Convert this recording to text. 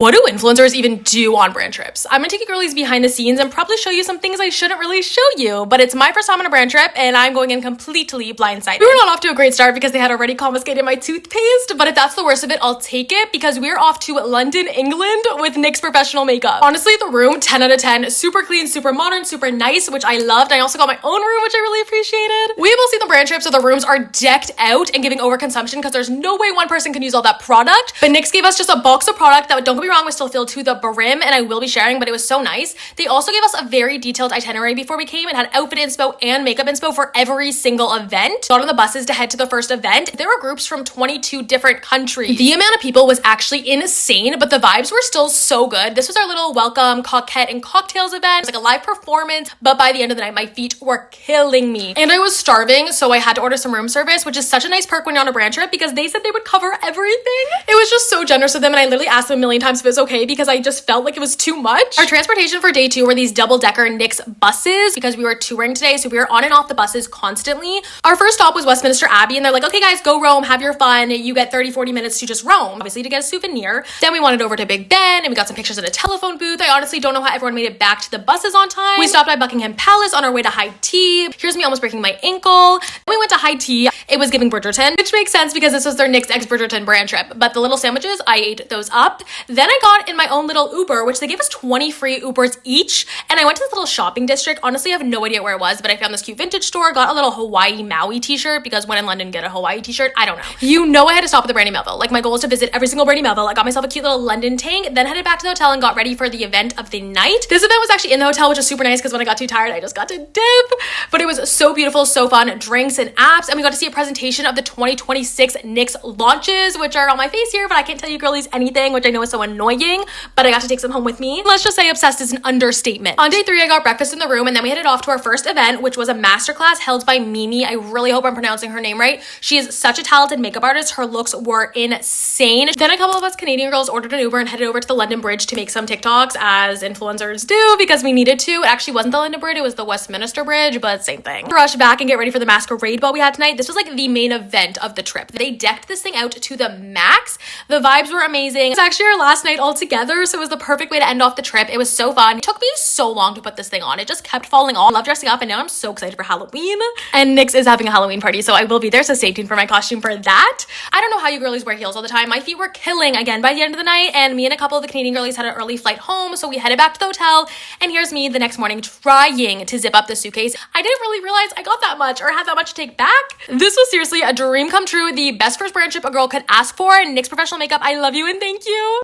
What do influencers even do on brand trips? I'm gonna take you girlies behind the scenes and probably show you some things I shouldn't really show you, but it's my first time on a brand trip and I'm going in completely blindsided. We were not off to a great start because they had already confiscated my toothpaste, but if that's the worst of it, I'll take it because we're off to London, England with NYX Professional Makeup. Honestly, the room, 10 out of 10, super clean, super modern, super nice, which I loved. I also got my own room, which I really appreciated. We have all seen the brand trip, so the rooms are decked out and giving overconsumption because there's no way one person can use all that product, but NYX gave us just a box of product that, don't get me wrong, was still filled to the brim, and I will be sharing, but it was so nice. They also gave us a very detailed itinerary before we came. It had outfit inspo and makeup inspo for every single event. Got on the buses to head to the first event. There were groups from 22 different countries. The amount of people was actually insane, but the vibes were still so good. This was our little welcome coquette and cocktails event. It was like a live performance, but by the end of the night, my feet were killing me. And I was starving, so I had to order some room service, which is such a nice perk when you're on a brand trip because they said they would cover everything. It was just so generous of them, and I literally asked them a million times if it was okay because I just felt like it was too much. Our transportation for day 2 were these double-decker NYX buses because we were touring today, so we were on and off the buses constantly. Our first stop was Westminster Abbey, and they're like, okay guys, go roam, have your fun. You get 30-40 minutes to just roam, obviously to get a souvenir. Then we wandered over to Big Ben, and we got some pictures at a telephone booth. I honestly don't know how everyone made it back to the buses on time. We stopped by Buckingham Palace on our way to high tea. Here's me almost breaking my ankle. Then we went to high tea. It was giving Bridgerton, which makes sense because this was their NYX x Bridgerton brand trip, but the little sandwiches, I ate those up. Then I got in my own little Uber, which they gave us 20 free Ubers each, and I went to this little shopping district. Honestly, I have no idea where it was, but I found this cute vintage store, got a little Hawaii Maui t-shirt because when in London, get a Hawaii t-shirt. I don't know. You know I had to stop at the Brandy Melville. Like, my goal is to visit every single Brandy Melville. I got myself a cute little London tank, then headed back to the hotel and got ready for the event of the night. This event was actually in the hotel, which was super nice because when I got too tired, I just got to dip. But it was so beautiful, so fun, drinks and apps, and we got to see a presentation of the 2026 NYX launches, which are on my face here, but I can't tell you girlies anything, which I know is so annoying, but I got to take some home with me. Let's just say obsessed is an understatement. On day 3, I got breakfast in the room, and then we headed off to our first event, which was a masterclass held by Mimi. I really hope I'm pronouncing her name right. She is such a talented makeup artist. Her looks were insane. Then a couple of us Canadian girls ordered an Uber and headed over to the London Bridge to make some TikToks, as influencers do, because we needed to. It actually wasn't the London Bridge, it was the Westminster Bridge, but same thing. Rush back and get ready for the masquerade ball we had tonight. This was like the main event of the trip. They decked this thing out to the max. The vibes were amazing. It's actually our last night all together, so it was the perfect way to end off the trip. It was so fun. It took me so long to put this thing on. It just kept falling off. I love dressing up, and now I'm so excited for Halloween. And NYX is having a Halloween party, so I will be there, so stay tuned for my costume for that. I don't know how you girlies wear heels all the time. My feet were killing again by the end of the night, and me and a couple of the Canadian girlies had an early flight home, so we headed back to the hotel, and here's me the next morning trying to zip up the suitcase. I didn't really realize I got that much or had that much to take back. This was seriously a dream come true. The best first brand trip a girl could ask for. NYX Professional Makeup, I love you and thank you.